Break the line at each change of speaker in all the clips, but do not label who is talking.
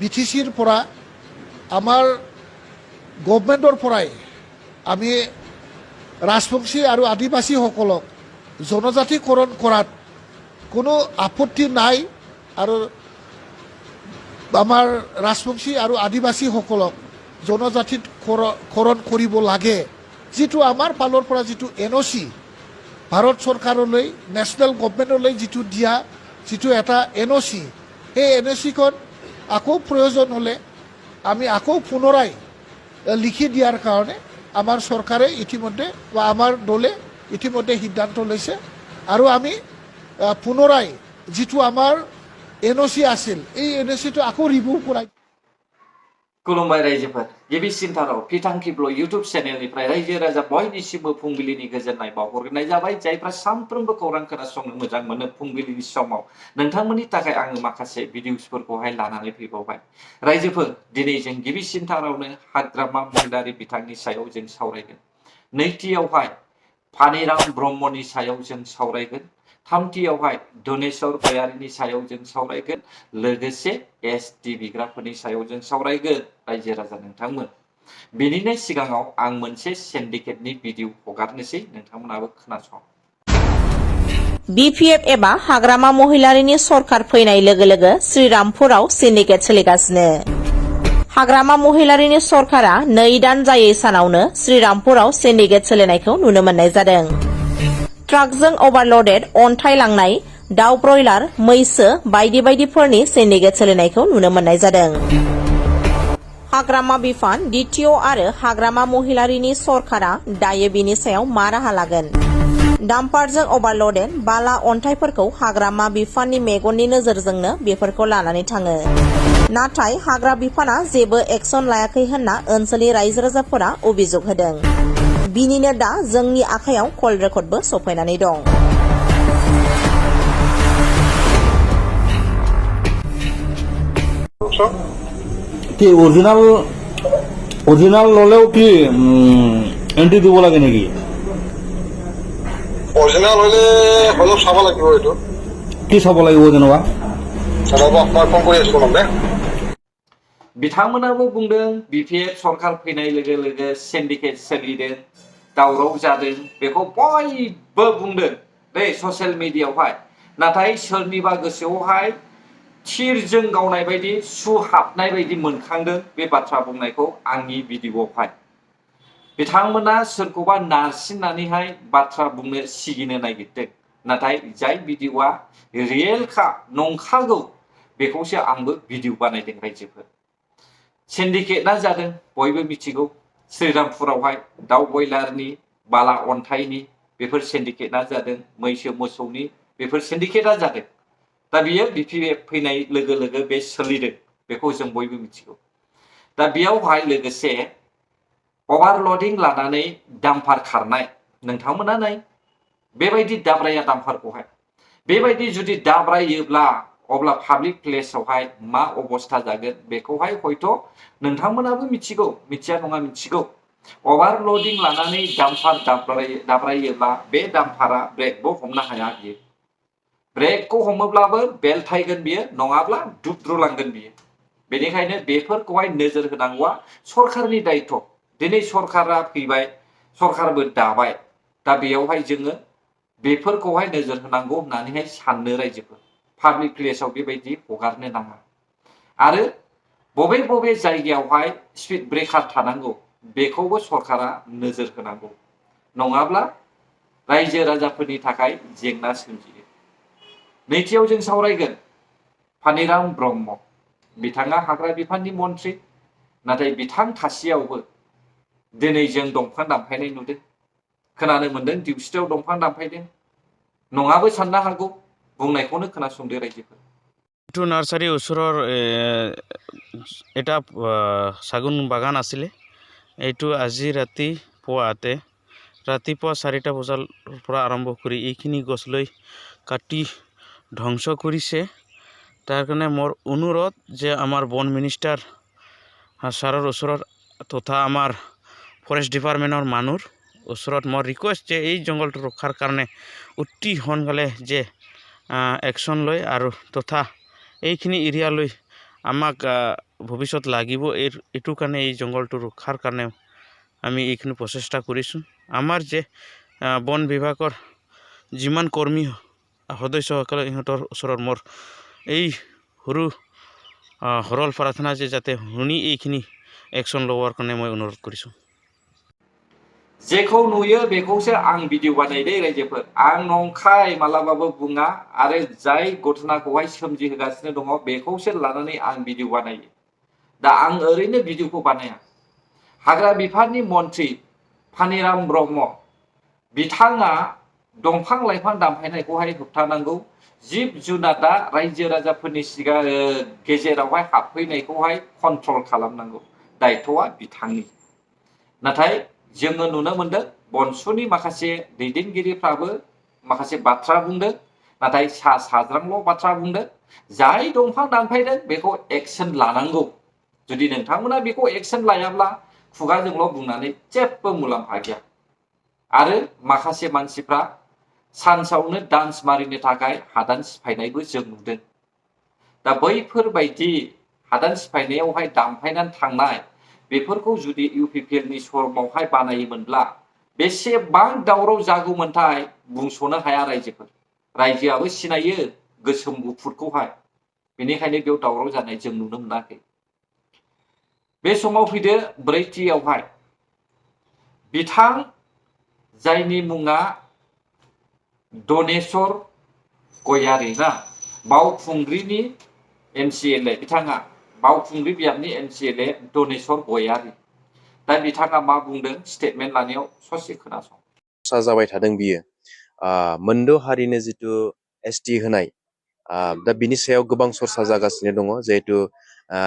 বিটিসিৰ পৰা আমাৰ গভৰ্ণমেণ্টৰ পৰাই আমি ৰাজবংশী আৰু আদিবাসীসকলক জনজাতিকৰণ কৰাত কোনো আপত্তি নাই আৰু আমাৰ ৰাজবংশী আৰু আদিবাসীসকলক জনজাতিকৰণ কৰিব লাগে। যিটো আমাৰ ফালৰ পৰা যিটো NOC ভাৰত চৰকাৰলৈ নেশ্যনেল গভৰ্ণমেণ্টলৈ যিটো দিয়া যিটো এটা NOC, সেই NOCখন আকৌ প্ৰয়োজন হ'লে আমি আকৌ পুনৰাই লিখি দিয়াৰ কাৰণে আমাৰ চৰকাৰে ইতিমধ্যে বা আমাৰ দলে ইতিমধ্যে সিদ্ধান্ত লৈছে আৰু আমি পুনৰাই যিটো আমাৰ NOC আছিল এই NOCটো আকৌ ৰিভিউ কৰাই।
खुलुमबाय रायजोफोर गिबिसिनथाराव फिथांखिब्ल इउटुब चेनेलनिफ्राय रायजो राजा बयनिसिमबो फुंबिलिनि गोजोननाय बावहरनाय जाबाय। जायफ्रा सानफ्रोमबो खौरां खोनासंनो मोजां मोनो फुंबिलिनि समाव नोंथांमोननि थाखाय आङो माखासे भिडिअसफोरखौहाय लानानै फैबावबाय। रायजोफोर दिनै जों गिबिसिनथारावनो हाग्रामा महिलारि बिथांनि सायाव जों सावरायगोन। नैथियावहाय फानिराम ब्रह्मनि सायाव जों सावरायगोन। थामथियावहाय धनेश्वर गयारिनि सायाव जों सावरायगोन। लोगोसे ST बिग्राफोरनि सायाव जों सावरायगोन। रायजो राजा नोंथांमोन बेनिनो सिगाङाव आं मोनसे सिन्डिकेटनि भिडिअ हगारनोसै, नोंथांमोनाबो खोनासं।
BPF एबा हाग्रामा महिलारिनि सरकार फैनाय लोगो लोगो श्रीरामपुराव सिन्डिकेट सोलिगासिनो। हाग्रामा महिलारिनि सरकारा 2 दान जायै सानावनो श्रीरामपुराव सिन्डिकेट सोलिनायखौ नुनो मोननाय जादों। ट्राकजों अभारलडेड अन्थाइ लांनाय, दाउ ब्रयलार, मैसो बायदि बायदिफोरनि सिन्डिकेट सोलिनायखौ नुनो मोननाय जादों। हाग्रामा बिफान DTO आरो हाग्रामा महिलारिनि सरकारा दायो बिनि सायाव मा राहा लागोन? डाम्पारजों अभारलडेड बाला अन्थाइफोरखौ हाग्रामा बिफाननि मेगननि नोजोरजोंनो बेफोरखौ लानानै थाङो। नाथाय हाग्रा बिफाना जेबो एक्सन लायाखै होनना ओनसोलनि रायजो राजाफोरा अभियोग होदों। बिनिनो दा जोंनि आखायाव कल रेकर्डबो सफैनानै दं।
কি অরিজিনাল ললেও কি এন্ট্রি দিব লাগে নাকি?
অরিজিনাল হলে অলপ চাব লাগিব। এইটো
কি চাব লাগিব যেনেবা?
মই ফোন কৰি আছো দে।
बिथांमोनाबो बुंदों BPF सरकार फैनाय लोगो लोगो सिन्डिकेट सोलिदों, दावराव जादों, बेखौ बयबो बुंदों दै ससियेल मिडियायावहाय। नाथाय सोरनिबा गोसोआवहाय थिरजों गावनाय बायदि सु हाबनाय बायदि मोनखांदों बे बाथ्रा बुंनायखौ आंनि भिडिअआवहाय। बिथांमोना सोरखौबा नारसिननानैहाय बाथ्रा बुंनो सिगिनो नागिरदों। नाथाय जाय भिडिअआ रियेलखा नंखागौ बेखौसो आंबो भिडिअ बानायदों। रायजोफोर सिन्डिकेटआ जादों बयबो मिथिगौ। श्रीरामपुरावहाय दाउ बयलारनि बाला अन्थाइनि बेफोर सिन्डिकेटआ जादों। मैसो मोसौनि बेफोर सिन्डिकेटआ जादों। दा बियो BPF फैनाय लोगो लोगो बे सोलिदों, बेखौ जों बयबो मिथिगौ। दा बेयावहाय लोगोसे अभारलडिं लानानै डाम्पार खारनाय, नोंथांमोना नाय बेबायदि दाब्राया डाम्पारखौहाय। बेबायदि जुदि दाब्रायोब्ला अब्ला पाब्लिक प्लेसावहाय मा अबस्था जागोन बेखौहाय हयथ' नोंथांमोनाबो मिथिगौ, मिथिया नङा मिथिगौ। अभारलडिं लानानै डाम्पार दाब्रायोब्ला बे डाम्पारा ब्रेकबो हमनो हाया। बियो ब्रेकखौ हमोब्लाबो बेलथायगोन बियो, नङाब्ला दुद्रुलांगोन बियो। बेनिखायनो बेफोरखौहाय नोजोर होनांगौआ सरकारनि दायित्व। दिनै सरकारा फैबाय, सरकारबो दाबाय। दा बेयावहाय जोङो बेफोरखौहाय नोजोर होनांगौ होननानैहाय साननो रायजोफोर। पाब्लिक प्लेसाव बेबायदि हगारनो नाङा। आरो बबे बबे जायगायावहाय स्पिड ब्रेकार थानांगौ बेखौबो सरकारा नोजोर होनांगौ। नङाब्ला रायजो राजाफोरनि थाखाय जेंना सोमजियो। नैथियाव जों सावरायगोन फानिराम ब्रह्म। बिथाङा हाग्रा बिफाननि मन्थ्रि, नाथाय बिथां थासेयावबो दिनै जों दंफां दानफायनाय नुदों। खोनानो मोन्दों दिउसियाव दंफां दानफायदों, नङाबो साननो हागौ। बुंनायखौनो खोनासंदो रायजोफोर।
এইটো নাৰ্চাৰীৰ ওচৰৰ এটা ছাগুন বাগান আছিলে। এইটো আজি ৰাতিপুৱা 4টা বজাৰ পৰা আৰম্ভ কৰি এইখিনি গছ লৈ কাটি ধ্বংস কৰিছে। তাৰ কাৰণে মোৰ অনুৰোধ যে আমাৰ বন মিনিষ্টাৰ ছাৰৰ ওচৰত তথা আমাৰ ফৰেষ্ট ডিপাৰ্টমেণ্টৰ মানুহৰ ওচৰত মোৰ ৰিকুৱেষ্ট যে এই জংঘলটো ৰক্ষাৰ কাৰণে অতি সোনকালে যে একশ্যন লয় আৰু তথা এইখিনি এৰিয়ালৈ আমাক ভৱিষ্যত লাগিব এইটোৰ কাৰণে এই জংঘলটো ৰক্ষাৰ কাৰণে আমি এইখিনি প্ৰচেষ্টা কৰিছোঁ আমাৰ যে বন বিভাগৰ যিমান কৰ্মী সদস্যসকলে ইহঁতৰ ওচৰত মোৰ এই সৰু সৰল প্ৰাৰ্থনা যে যাতে শুনি এইখিনি একশ্যন লোৱাৰ কাৰণে মই অনুৰোধ কৰিছোঁ
जेखौ नुयो बेखौसो आं भिडिअ बानायदे रायजोफोर आं नंखाय मालाबाबो बुङा आरो जाय घटनाखौहाय सोमजिहोगासिनो दङ बेखौसो लानानै आं भिडिअ बानायो दा आं ओरैनो भिडिअखौ बानाया हाग्रा बिफाननि मन्थ्रि फानिराम ब्रह्म बिथाङा दंफां लाइफां दानफायनायखौहाय होबथानांगौ जिब जुनादा रायजो राजाफोरनि गेजेरावहाय हाबफैनायखौहाय कन्ट्रल खालामनांगौ दायथ'आ बिथांनि नाथाय जोङो नुनो मोनदों बनसुनि माखासे दैदेनगिरिफ्राबो माखासे बाथ्रा बुंदों नाथाय साज्रांल' बाथ्रा बुंदों जाय दंफां दानफायदों बेखौ एक्शन लानांगौ जुदि नोंथांमोना बेखौ एक्शन लायाब्ला खुगाजोंल' बुंनानै जेबो मुलाम्फा गैया आरो माखासे मानसिफ्रा सानसावनो डान्स मारिनो थाखाय हादान सिफायनायबो जों नुदों दा बैफोरबायदि हादान सिफायनायावहाय दानफायनानै थांनाय बेफोरखौ जुदि इउपिपिएलनि समावहाय बानायोमोनब्ला बेसेबां दावराव जागौमोनथाय बुंस'नो हाया रायजोफोर रायजोआबो सिनायो गोसोम गुफुरखौहाय बेनिखायनो बेयाव दावराव जानाय जों नुनो मोनाखै बे समाव फैदो ब्रैथियावहाय बिथां जायनि मुङा दनेश्वर गयारि ना बावखुंग्रिनि एमसिएलए बिथाङा बावखुंग्रि बियाबनि एमसिएलए दनेश्वर गयारि दा बिथाङा मा बुंदों स्टेटमेन्ट लानायाव ससे खोनासं
जाबाय थादों बियो मोनद' हारिनो जिथु एसटि होनाय दा बिनि सायाव गोबां सरसा जागासिनो दङ जिहेतु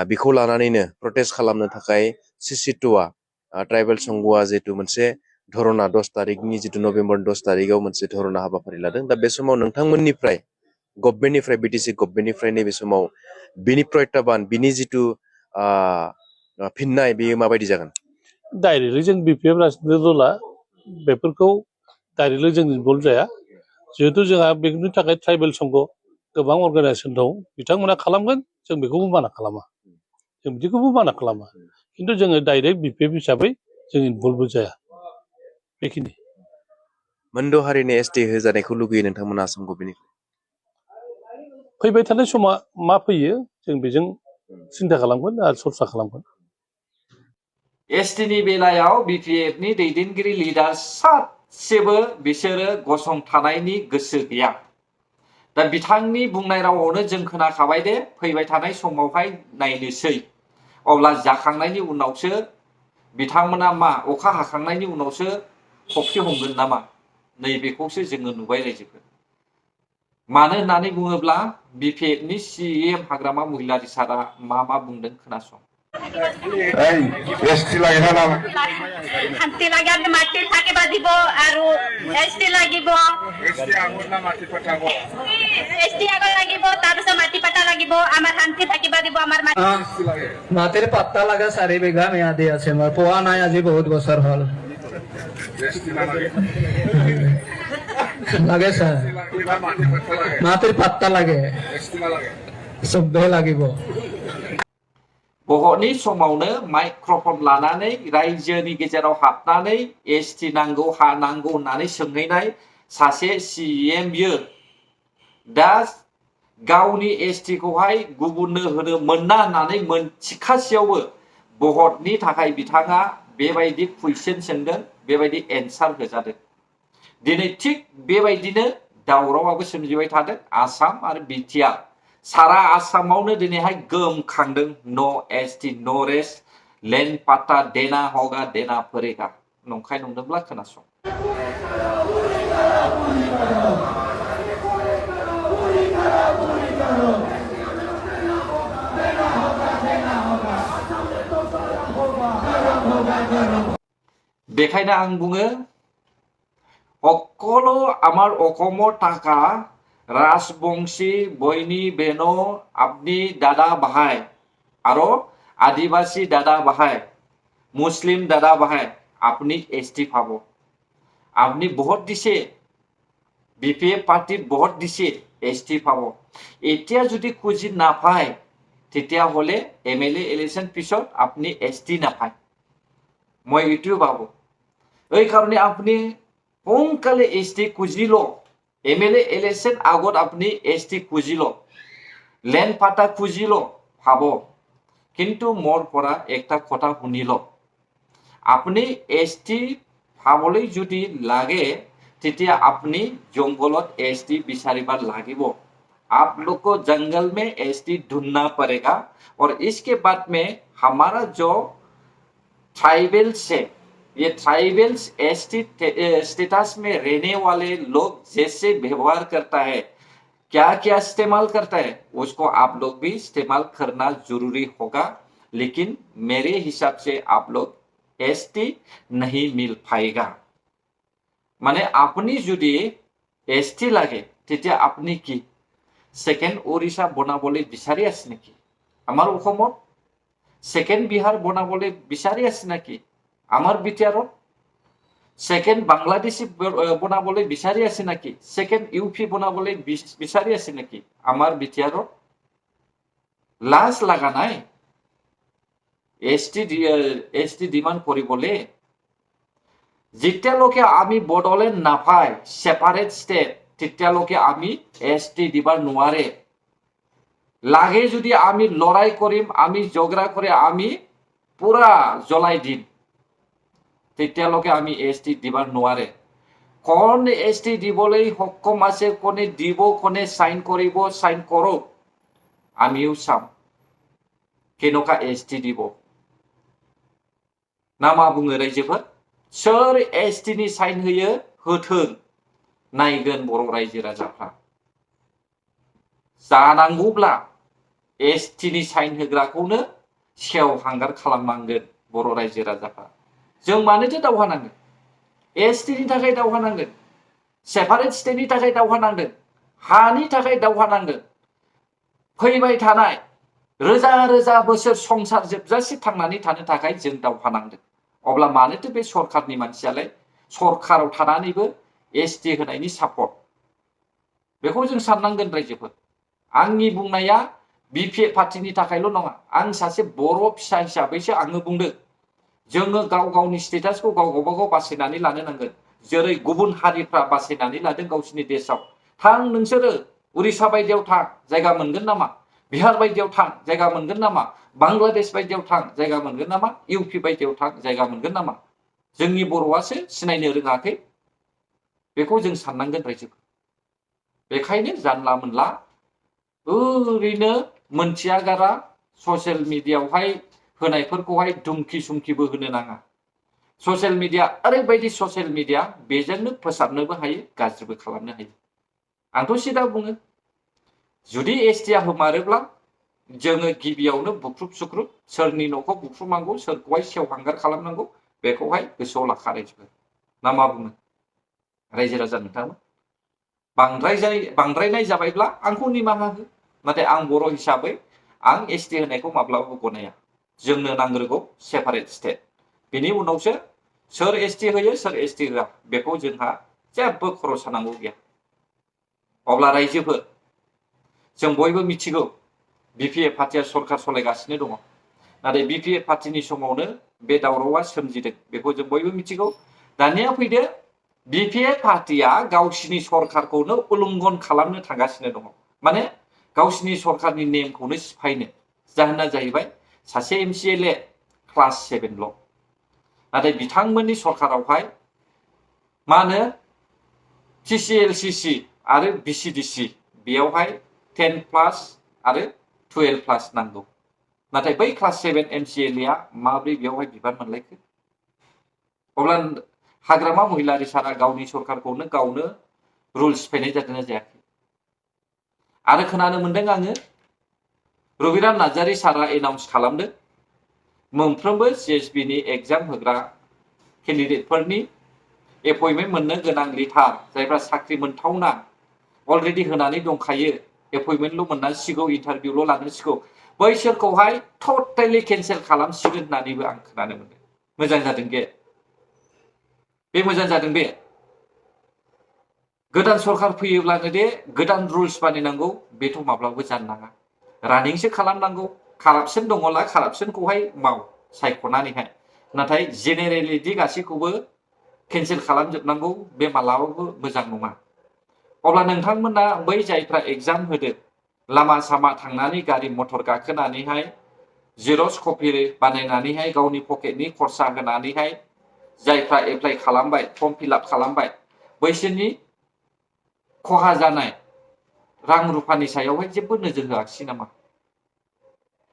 बिखौ लानानैनो प्रटेस्ट खालामनो थाखाय सिसिटुआ ट्राइबेल संघआ जितु मोनसे धरना 10 तारिखनि जितु नभेम्बर 10 तारिखआव मोनसे धरना हाबाफारि लादों दा बे समाव नोंथांमोननिफ्राय गभर्नमेन्टनिफ्राय बिटिसि गभर्नमेन्टनिफ्राय नैबे समाव बिनि प्रत्याबान बिनि जितु फिननाय बेयो माबायदि जागोन
डाइरेक्टलि जों बिपिएफ राजनितिक दला बेफोरखौ डाइरेक्टलि जों इनभल्भ जाया जिहेतु जोंहा बेनि थाखाय ट्राइबेल संघ गोबां अर्गानाइजेसन दं बिथांमोना खालामगोन जों बेखौबो माना खालामा जों बिदिखौबो माना खालामा खिन्थु जोङो डाइरेक्ट बिपिएफ हिसाबै जों इनभल्भ जाया बेखिनि
मोनद' हारिनि एसटि होजानायखौ लुगैयो नोंथांमोना आसाम गभर्नमेन्टनिफ्राय
फैबाय थानाय समा मा फैयो जों बेजों सिन्था खालामगोन आरो सरसा खालामगोन
एसटिनि बेलायाव बिपिएफनि दैदेनगिरि लिडार सासेबो बिसोरो गसंथानायनि गोसो गैया दा बिथांनि बुंनाय रावावनो जों खोनाखाबाय दे फैबाय थानाय समावहाय नायनोसै अब्ला जाखांनायनि उनावसो बिथांमोना मा अखा हाखांनायनि उनावसो खफ्रि हमगोन नामा नैबेखौसो जोङो नुबाय रायजोफोर मानो होननानै बुङोब्ला बिपिएफनि सिएम हाग्रामा महिलारि सारा मा बुंदों खोनासं
এসটি লাগে না
শান্তি লাগে আর মাটি থাকিবা দিব আৰু এসটি লাগিব
এসটি আগৰ না মাটি পঠাব
এসটি আগৰ লাগিব তাৰপিছত মাটি পাতা লাগিব আমাৰ শান্তি থাকিবা দিব আমাৰ
মাটিৰ পাত্তা লাগে 4 বিঘা ম্যাদি আছে মই পোৱা নাই আজি বহুত বছৰ হ'ল
এসটি লাগে
লাগে স্যার মাটিৰ পাত্তা লাগে
এসটি লাগে
সবে লাগিব
बहरनि समावनो माइक्र'फन लानानै रायजोनि गेजेराव हाबनानै एसटि नांगौ हा नांगौ होननानै सोंहैनाय सासे सिएम बियो दा गावनि एसटिखौहाय गुबुननो होनो मोना होननानै मोनथिखासेयावबो बहरनि थाखाय बिथाङा बेबायदि कुइसन सोंदों बेबायदि एन्सार होजादों दिनै थिग बेबायदिनो दावरावाबो सोमजिबाय थादों आसाम आरो बिटिआर सारा आसामावनो दिनैहाय गोमखांदों नो एसटि नो रेस्ट लेन्ड पाट्टा देना होगा देना पड़ेगा नंखाय नंदोंब्ला खोनासं बेखायनो आं बुङो अकल आमार अकমৰ टाका राजबंशी बयनी बेनो अपनी दादा भाई और आदिवासी दादा भाई मुस्लिम दादा भाई अपनी एसटी पाबो अपनी बहुत दिसे बीपीएफ पार्टी बहुत दिसे एसटी पाबो एतिया जुदि खुजी ना पाय তেতিয়া হলে MLA ইলেকশন পিছত আপনি ST নাপায় মই এইটোও ভাবো এই কারণে আপনি সোনকালে ST খুঁজিল MLA ইলেকশন আগত আপনি ST খুঁজিল লেন পাতা খুঁজিল ভাব কিন্তু মোর পৰা একটা কথা শুনিল আপনি ST ভাবলৈ যদি লাগে তেতিয়া আপনি जंगलत ST বিচাৰিবাৰ লাগিব आप लोग को जंगल में ST ढूंढना पड़ेगा और इसके बाद में हमारा जो ट्राइबल्स है ये ट्राइबल्स ST स्टेटस में रहने वाले लोग जैसे व्यवहार करता है क्या क्या इस्तेमाल करता है उसको आप लोग भी इस्तेमाल करना जरूरी होगा लेकिन मेरे हिसाब से आप लोग ST नहीं मिल पाएगा माने अपनी जुदी ST लागे তেতিয়া আপনি কি सेकेंड ओडिशा बनाबले बिचारि आछे नेকি आमार अসমত सेकेंड बिहार बनाबले बिचारि आछे नेকি आमार बिटिआरत सेकेंड बांग्लादेशी बनाबले बिचारि आछे नेकी सेकेंड यूपी बनाबले बिचारि आछे नेकी आमार बिटिआरत लाज লাগা নাই ST ডিমান্ড কৰিবলে যেতিয়ালৈকে আমি বড়োলেণ্ড নাপায় সেপারেট স্টেট তেতিয়ালৈকে আমি ST দিবার নোৱাৰে লাগে যদি আমি লড়াই কৰিম আমি ঝগড়া কৰি আমি পুরা জ্বলাই দিম তেতিয়ালৈকে আমি ST দিবার নোৱাৰে কোন ST দিবলৈ সক্ষম আছে কোনে দিব কোনে সাইন কৰিব সাইন কৰক আমিও চাম কেনেকা ST দিব না मा बुङो रायजोफोर सोर ST नि साइन होयो होथों नायगोन बर' रायजो राजाफ्रा जानांगौब्ला ST नि साइन होग्राखौनो सेव हांगार खालामनांगोन बर' रायजो राजाफ्रा जों मानोथो दावहा नांगोन ST नि थाखाय दावहा नांगोन सेपारेट स्टेट नि थाखाय दावहा नांगोन हानि थाखाय दावहा नांगोन फैबाय थानाय रोजा रोजा बोसोर संसार जोबजासे थांनानै थानो थाखाय जों दावहा नांगोन अब्ला मानोथो बे सरकारनि मानसियालाय सरकाराव थानानैबो ST होनायनि सापर्ट बेखौ जों साननांगोन रायजोफोर आंनि बुंनाया BPF पार्टीनि थाखायल' नङा आं सासे बर' फिसा हिसाबैसो आङो बुंदों जोङो गाव गावनि स्टेटासखौ गाव गावबागाव बासायनानै लानो नांगोन जेरै गुबुन हारिफ्रा बासायनानै लादों गावसिनि देशाव थां नोंसोरो उरिष्या बायदियाव थां जायगा मोनगोन नामा बिहार बायदियाव थां जायगा मोनगोन नामा बांग्लादेश बायदियाव थां जायगा मोनगोन नामा यूपी बायदियाव थां जायगा मोनगोन नामा जोंनि बर'आसो सिनायनो रोङाखै बेखौ जों साननांगोन रायजोफोर बेखायनो जानला मोनला ओरैनो मोनथिया गारा ससियेल मिडियायावहाय होनायफोरखौहाय धुमखि सुमखिबो होनो नाङा ससियेल मिडिया ओरैबायदि ससियेल मिडिया बेजोंनो फोसाबनोबो हायो गाज्रिबो खालामनो हायो आंथ' सिदा बुङो जुदि STआ होमारोब्ला जोङो गिबियावनो बुख्रुब सुख्रुब सोरनि न'खौ बुख्रुबनांगौ सोरखौहाय सेवहांगार खालामनांगौ बेखौहाय गोसोआव लाखा रायजोफोर ना मा बुङो रायजो राजा नोंथांमोन बांद्रायनाय जाबायब्ला आंखौ निमाहा हो नाथाय आं बर' हिसाबै आं ST होनायखौ माब्लाबाबो गनाया जोंनो नांग्रोगौ सेपारेट स्टेट बेनि उनावसो सोर ST होयो सोर ST होआ बेखौ जोंहा जेबो खर' सानांगौ गैया अब्ला रायजोफोर जों बयबो मिथिगौ BPF पार्टीया सरकार सलायगासिनो दङ नाथाय BPF पार्टीनि समावनो बे दावरावआ सोमजिदों बेखौ जों बयबो मिथिगौ दानिया फैदो BPF पार्टीया गावसिनि सरकारखौनो उल्लंघन खालामनो थांगासिनो दङ माने गावसिनि सरकारनि नेमखौनो सिफायनो जाहोना जाहैबाय सासे MCLA क्लास 7 ल' नाथाय बिथांमोननि सरकारावहाय मा होनो TCLCC आरो BCDC बेयावहाय 10+ आरो 12+ नांगौ नाथाय बै क्लास 7 MCLA माब्रै बेयावहाय बिबान मोनलायखो अब्ला हाग्रामा महिलारि सारा गावनि सरकारखौनो गावनो रुल्स सिफायनाय जादोंना जायाखै आरो खोनानो मोनदों आङो रबिराम नार्जारी सारा एनाउन्स खालामदों मोनफ्रोमबो CSB नि एग्जाम होग्रा केन्डिडेटफोरनि एपइन्टमेन्ट मोननो गोनां लेटार जायफ्रा साख्रि मोनथावना अलरेडि होनानै दंखायो एपइन्टमेन्टल' मोननांसिगौ इन्टारभिउल' लानांसिगौ बैसोरखौहाय टटेलि केन्सेल खालामसिगोन होननानैबो आं खोनानो मोनदों मोजां जादों बे मोजां जादों बे गोदान सरकार फैयोब्लानो दे गोदान रुल्स बानायनांगौ बेथ' माब्लाबो जानो नाङा रानिंसो खालामनांगौ कारापसन दङला कारापसनखौहाय माव सायख'नानैहाय नाथाय जेनेरेलिटि गासैखौबो केन्सेल खालामजोबनांगौ बे मालाबाबो मोजां नङा अब्ला नोंथांमोना बै जायफ्रा एग्जाम होदो लामा सामा थांनानै गारि मटर गाखोनानैहाय जेरक्स कपि बानायनानैहाय गावनि पकेटनि खरसा होनानैहाय जायफ्रा एप्लाइ खालामबाय फर्म फिलआप खालामबाय बैसोरनि खहा जानाय रां रुफानि सायावहाय जेबो नोजोर होआखिसै नामा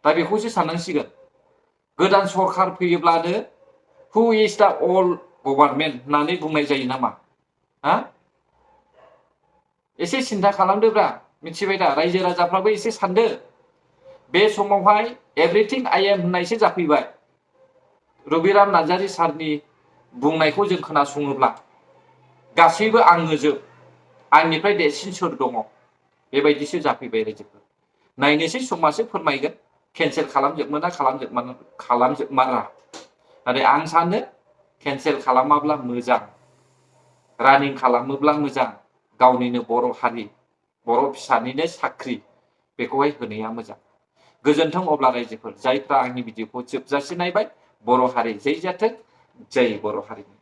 दा बेखौसो साननांसिगोन गोदान सरखार फैयोब्लानो हु इज दा अल गभर्नमेन्ट होननानै बुंनाय जायो नामा हा एसे सिन्था खालामदोब्रा मिथिबाय दा रायजो राजाफ्राबो एसे सानदो बे समावहाय एभरिथिं आइ एम होननायसो जाफैबाय रबिराम नार्जारी सारनि बुंनायखौ जों खोनासङोब्ला गासैबो आंनो जोब आंनिफ्राय देरसिन सोर दङ बेबायदिसो जाफैबाय रायजोफोर नायनोसै समासो फोरमायगोन केन्सेल खालामजोबमोन ना खालामजोबमारा नाथाय आं सानो केन्सेल खालामाब्ला मोजां रानिं खालामोब्ला मोजां गावनिनो बर' हारि बर' फिसानिनो साख्रि बेखौहाय होनाया मोजां गोजोन्थों अब्ला रायजोफोर जायफ्रा आंनि भिडिअखौ जोबजासे नायबाय बर' हारि जै जाथों जै बर' हारिनि